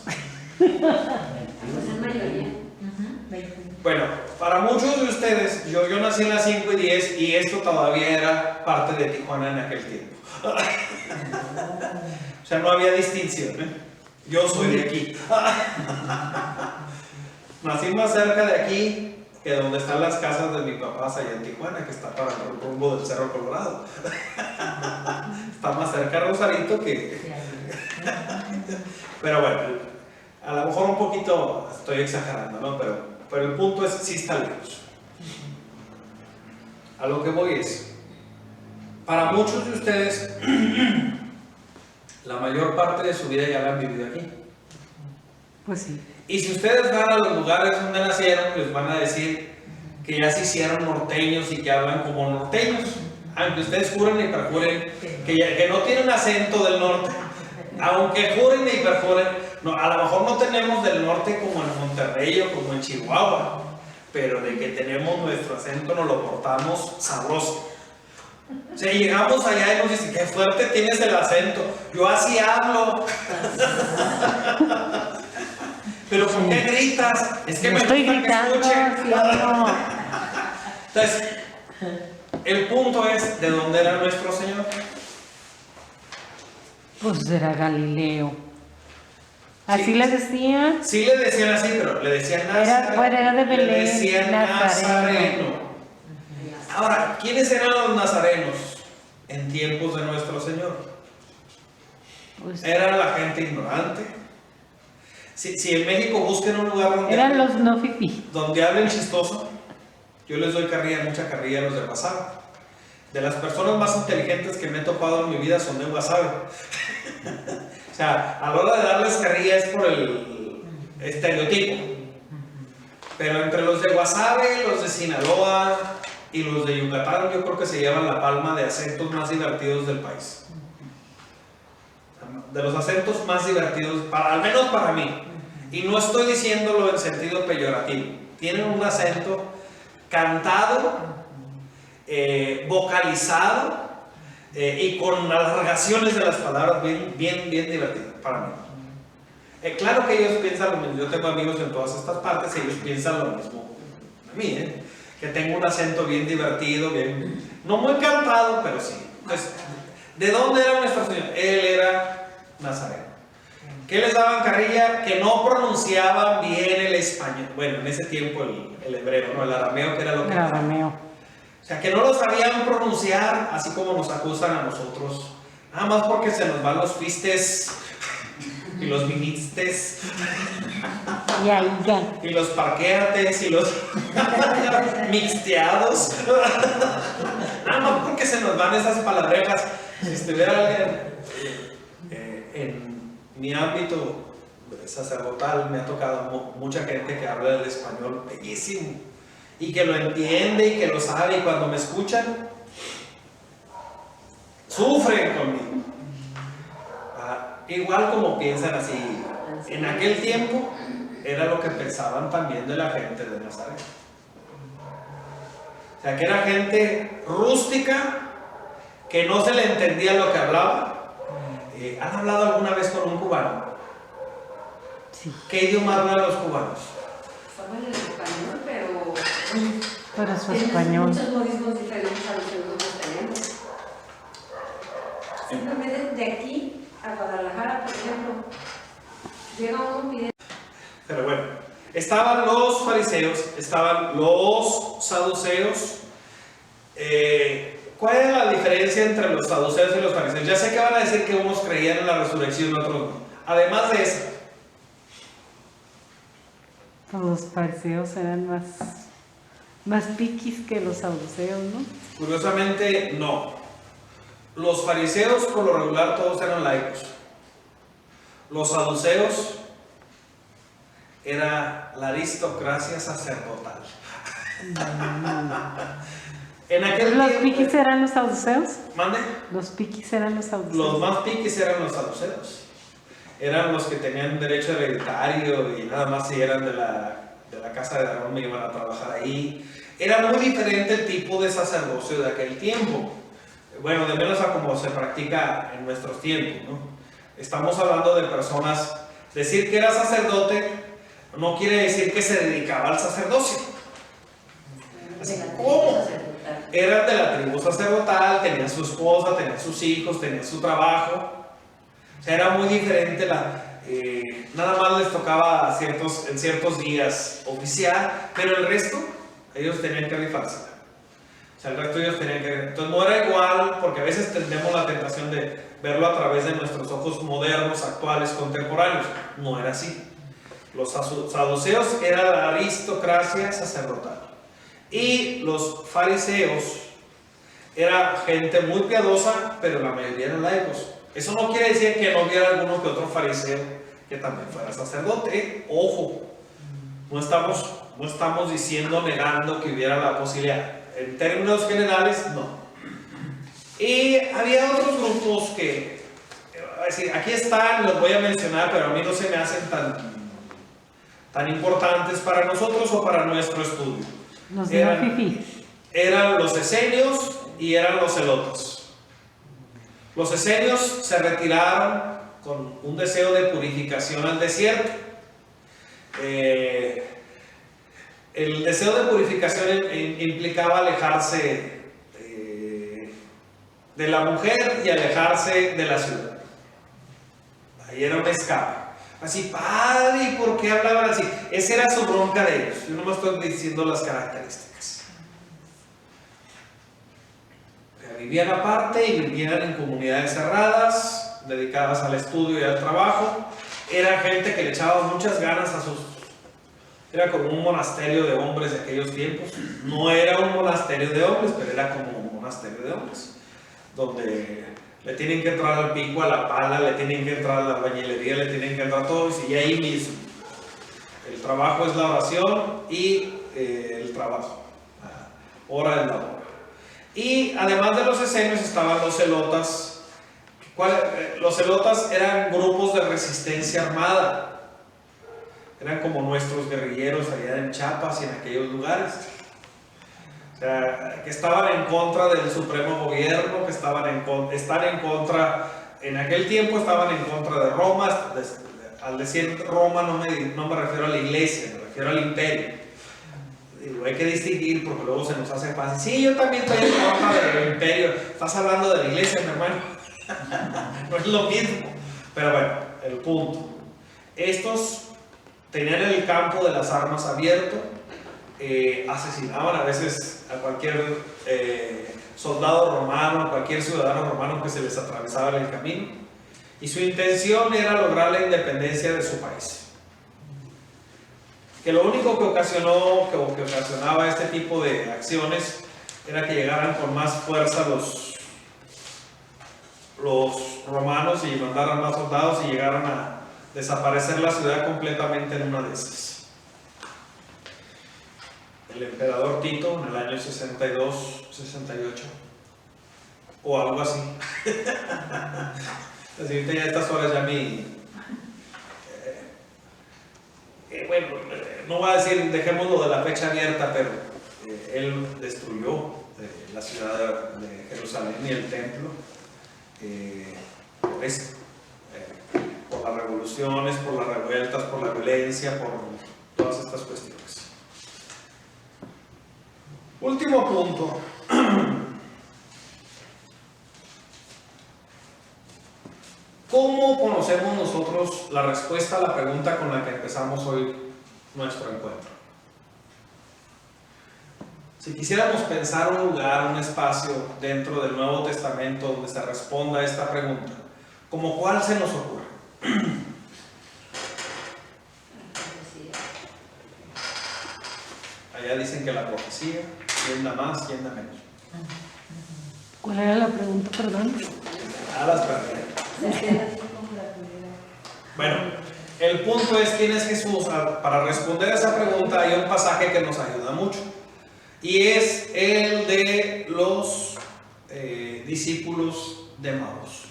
Pues en mayoría. Bueno, para muchos de ustedes, yo nací en las 5 y 10 y esto todavía era parte de Tijuana en aquel tiempo. O sea, no había distinción, ¿eh? Yo soy de aquí. Nací más cerca de aquí que donde están las casas de mi papá allá en Tijuana, que está para el rumbo del Cerro Colorado. Está más cerca de Rosarito que... Pero bueno, a lo mejor un poquito estoy exagerando, ¿no? Pero el punto es, sí está lejos. A lo que voy es, para muchos de ustedes, la mayor parte de su vida ya la han vivido aquí. Pues sí. Y si ustedes van a los lugares donde nacieron, les van a decir que ya se hicieron norteños y que hablan como norteños. Aunque ustedes juren y perjuren que no tienen acento del norte. Aunque juren y perjuren, no, a lo mejor no tenemos del norte como en Monterrey o como en Chihuahua, pero de que tenemos nuestro acento nos lo portamos sabroso. O sea, llegamos allá y nos dicen, qué fuerte tienes el acento. Yo así hablo. Pero ¿por qué gritas? Es que No me estoy gusta que gritando, escuchen. sí, no. Entonces, el punto es, ¿de dónde era nuestro Señor? Pues era Galileo. Así Sí. le decían. Sí le decían así, pero le decían Era de Belén, le decían Nazareno. Ahora, ¿quiénes eran los nazarenos en tiempos de nuestro Señor? Pues, Era la gente ignorante. Si en México busquen un lugar eran los no fifí. donde hablen chistoso, yo les doy carrilla, mucha carrilla a los de Guasave. De las personas más inteligentes que me he topado en mi vida son de Guasave. O sea, a la hora de darles carrilla es por el estereotipo. Pero entre los de Guasave, los de Sinaloa y los de Yucatán, yo creo que se llevan la palma de acentos más divertidos del país. De los acentos más divertidos, al menos para mí. Y no estoy diciéndolo en sentido peyorativo. Tienen un acento cantado, vocalizado y con alargaciones de las palabras bien divertido para mí. Claro que ellos piensan lo mismo. Yo tengo amigos en todas estas partes y ellos piensan lo mismo de mí, que tengo un acento bien divertido, no muy cantado, pero sí. Entonces, ¿de dónde era nuestro Señor? Él era Nazareno. ¿Qué les daban carrilla? Que no pronunciaban bien el español. Bueno, en ese tiempo el hebreo, no el arameo, que era lo que... El arameo. O sea, que no lo sabían pronunciar, así como nos acusan a nosotros. Nada más porque se nos van los fistes y los vinitstes Y ahí ya. y los parqueates y los mixteados. Nada más porque se nos van esas palabrejas. Si estuviera alguien en mi ámbito sacerdotal, me ha tocado mucha gente que habla el español bellísimo y que lo entiende y que lo sabe, y cuando me escuchan sufren conmigo. Igual como piensan así, en aquel tiempo era lo que pensaban también de la gente de Nazaret. O sea, que era gente rústica, que no se le entendía lo que hablaba. ¿Han hablado alguna vez con un cubano? Sí, ¿Qué idioma hablan los cubanos? Saben el español, pero pero su tienen español. muchos modismos diferentes a los que nosotros tenemos. Simplemente de aquí a Guadalajara, por ejemplo, llega uno pidiendo. Pero bueno, estaban los fariseos, estaban los saduceos. ¿Cuál es la diferencia entre los saduceos y los fariseos? Ya sé que van a decir que unos creían en la resurrección y otros no. Además de eso, Pues los fariseos eran más piquis que los saduceos, ¿no? curiosamente, no. Los fariseos, por lo regular, todos eran laicos. Los saduceos era la aristocracia sacerdotal. En aquel ¿Los tiempo, piquis eran los saduceos? ¿mande? Los piquis eran los saduceos. Los más piquis eran los saduceos. Eran los que tenían derecho hereditario y nada más si eran de la casa de Aarón me iban a trabajar ahí. Era muy diferente el tipo de sacerdocio de aquel tiempo. Bueno, de menos a como se practica en nuestros tiempos, ¿no? Estamos hablando de personas. Decir que era sacerdote no quiere decir que se dedicaba al sacerdocio. Así, ¿cómo? Eran de la tribu sacerdotal, tenían su esposa, tenían sus hijos, tenían su trabajo. O sea, era muy diferente nada más les tocaba en ciertos días oficial, pero el resto, ellos tenían que rifarse. O sea, el resto ellos tenían que... Entonces no era igual, porque a veces tenemos la tentación de verlo a través de nuestros ojos modernos, actuales, contemporáneos. No era así. Los saduceos era la aristocracia sacerdotal. Y los fariseos era gente muy piadosa, pero la mayoría eran laicos. Eso no quiere decir que no hubiera alguno que otro fariseo que también fuera sacerdote. Ojo, no estamos diciendo, negando que hubiera la posibilidad. En términos generales, no. Y había otros grupos que, aquí están, los voy a mencionar, pero a mí no se me hacen tan importantes para nosotros o para nuestro estudio. Los no fifís. Eran los esenios y eran los celotes. Los esenios se retiraron con un deseo de purificación al desierto. El deseo de purificación implicaba alejarse de la mujer y alejarse de la ciudad. Ahí era un escape. Así, padre, ¿y por qué hablaban así? Esa era su bronca de ellos. Yo no me estoy diciendo las características. Vivían aparte y vivían en comunidades cerradas, dedicadas al estudio y al trabajo. Era gente que le echaba muchas ganas a sus... Era como un monasterio de hombres de aquellos tiempos. No era un monasterio de hombres, pero era como un monasterio de hombres, donde le tienen que entrar al pico, a la pala, le tienen que entrar a la albañilería, le tienen que entrar a todo, y ahí mismo. El trabajo es la oración y el trabajo. Hora es la hora. Y además de los esenios estaban los celotas. Los celotas eran grupos de resistencia armada. Eran como nuestros guerrilleros allá en Chiapas y en aquellos lugares. O sea, que estaban en contra del supremo gobierno, que están en contra, en aquel tiempo estaban en contra de Roma. Al decir Roma no me refiero a la iglesia, me refiero al imperio. Digo, hay que distinguir porque luego se nos hace fácil. Sí, yo también estoy en contra del imperio. Estás hablando de la iglesia, mi hermano. No es lo mismo. Pero bueno, el punto. Estos tenían el campo de las armas abierto. Asesinaban a veces a cualquier soldado romano, a cualquier ciudadano romano que se les atravesaba en el camino. Y su intención era lograr la independencia de su país. Que lo único que ocasionaba este tipo de acciones era que llegaran con más fuerza los romanos y mandaran más soldados y llegaran a desaparecer la ciudad completamente en una de esas. El emperador Tito en el año 62, 68 o algo así. Así ahorita ya a estas horas ya bueno, no voy a decir, dejémoslo de la fecha abierta, pero él destruyó la ciudad de Jerusalén y el templo por esto, por por las revoluciones, por las revueltas, por la violencia, por todas estas cuestiones. Último punto. ¿Cómo conocemos nosotros la respuesta a la pregunta con la que empezamos hoy nuestro encuentro? Si quisiéramos pensar un lugar, un espacio dentro del Nuevo Testamento donde se responda a esta pregunta, ¿cómo cuál se nos ocurre? Allá dicen que la profecía, quién da más, quién da menos. ¿Cuál era la pregunta, perdón? A las pérdidas. Bueno, el punto es quién es Jesús. Para responder a esa pregunta hay un pasaje que nos ayuda mucho y es el de los discípulos de Emaús.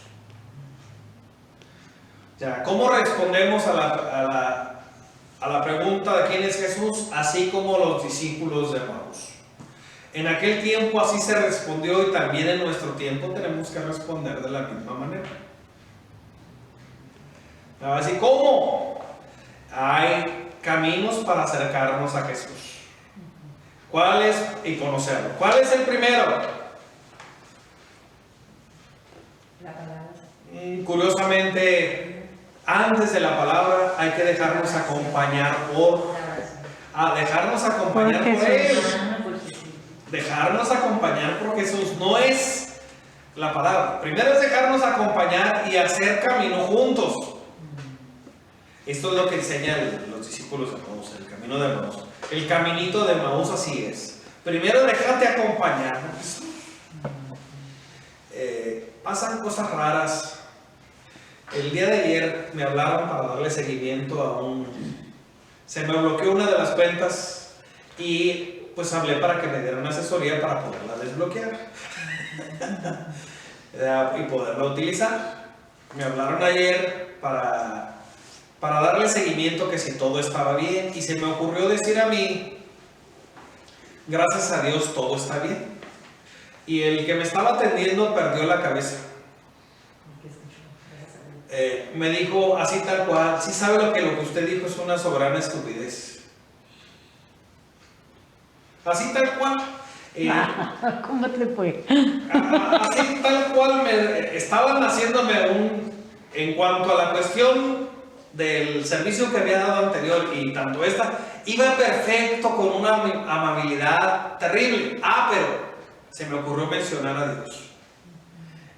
Ya, ¿cómo respondemos a la pregunta de quién es Jesús? Así como los discípulos de Emaús. En aquel tiempo así se respondió y también en nuestro tiempo tenemos que responder de la misma manera. Así como hay caminos para acercarnos a Jesús. ¿Cuál es? Y conocerlo. ¿Cuál es el primero? La palabra. Curiosamente, antes de la palabra hay que dejarnos acompañar por Él. Dejarnos acompañar por Jesús. No es la palabra. Primero es dejarnos acompañar y hacer camino juntos. Esto es lo que enseñan los discípulos de Emaús, el camino de Emaús. El caminito de Emaús así es. Primero déjate acompañar por Jesús. Pasan cosas raras. El día de ayer me hablaron para darle seguimiento a se me bloqueó una de las cuentas y pues hablé para que me dieran asesoría para poderla desbloquear y poderla utilizar. Me hablaron ayer para darle seguimiento, que si todo estaba bien, y se me ocurrió decir a mí, gracias a Dios todo está bien. Y el que me estaba atendiendo perdió la cabeza. Me dijo así tal cual, sí sabe lo que usted dijo es una soberana estupidez. Así tal cual. ¿Cómo te fue? Así tal cual estaban haciéndome en cuanto a la cuestión del servicio que había dado anterior y tanto esta, iba perfecto con una amabilidad terrible. Pero se me ocurrió mencionar a Dios.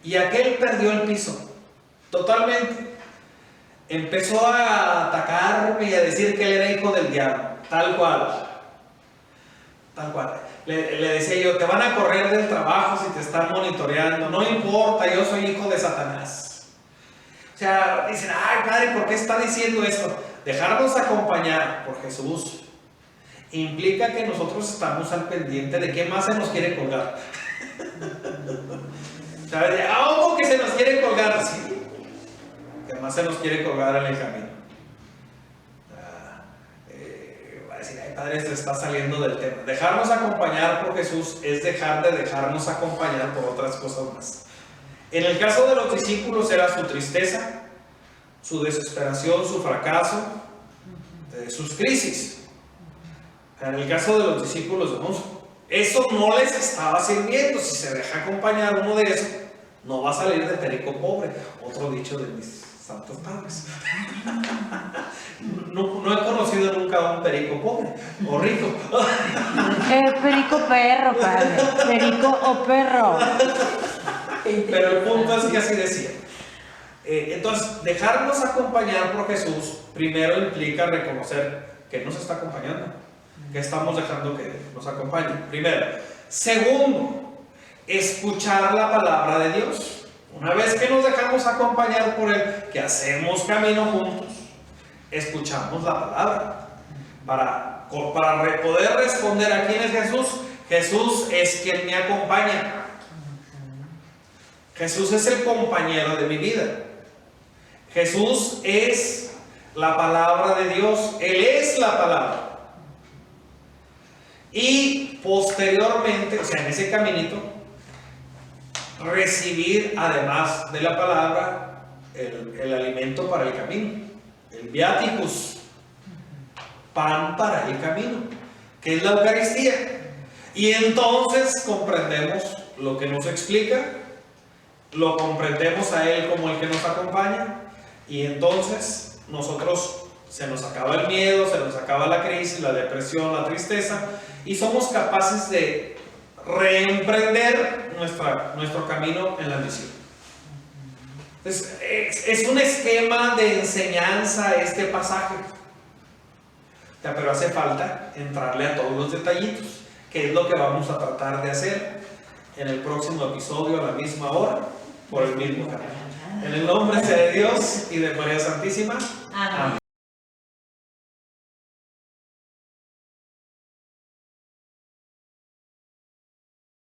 Y aquel perdió el piso. Totalmente. Empezó a atacarme y a decir que él era hijo del diablo. Tal cual. Tal cual. Le decía yo, te van a correr del trabajo si te están monitoreando. No importa, yo soy hijo de Satanás. O sea, dicen, ay padre, ¿por qué está diciendo esto? Dejarnos acompañar por Jesús implica que nosotros estamos al pendiente de qué más se nos quiere colgar. ¿Sabes? ¿Cómo que se nos quiere colgar? Sí. Que más se nos quiere colgar en el camino. Va a decir, ay padre, esto está saliendo del tema. Dejarnos acompañar por Jesús es dejar de dejarnos acompañar por otras cosas más. En el caso de los discípulos era su tristeza, su desesperación, su fracaso, sus crisis. En el caso de los discípulos de Emaús, eso no les estaba sirviendo. Si se deja acompañar uno de esos, no va a salir de perico pobre. Otro dicho de mis santos padres. No he conocido nunca a un perico pobre o rico. Perico perro, padre. Perico o perro. Pero el punto es que así decía. Entonces, dejarnos acompañar por Jesús primero implica reconocer que nos está acompañando, que estamos dejando que nos acompañe. Primero. Segundo, escuchar la palabra de Dios. Una vez que nos dejamos acompañar por Él, que hacemos camino juntos, escuchamos la palabra para poder responder a quién es Jesús. Jesús es quien me acompaña. Jesús es el compañero de mi vida. Jesús es la palabra de Dios. Él es la palabra. Y posteriormente, o sea, en ese caminito, recibir además de la palabra el alimento para el camino, el viaticus, pan para el camino, que es la Eucaristía. Y entonces comprendemos lo que nos explica, lo comprendemos a Él como el que nos acompaña, y entonces nosotros se nos acaba el miedo, se nos acaba la crisis, la depresión, la tristeza, y somos capaces de reemprender nuestro camino en la misión. Es un esquema de enseñanza este pasaje, pero hace falta entrarle a todos los detallitos, que es lo que vamos a tratar de hacer en el próximo episodio a la misma hora, por el mismo canal. En el nombre de Dios y de María Santísima. Amén.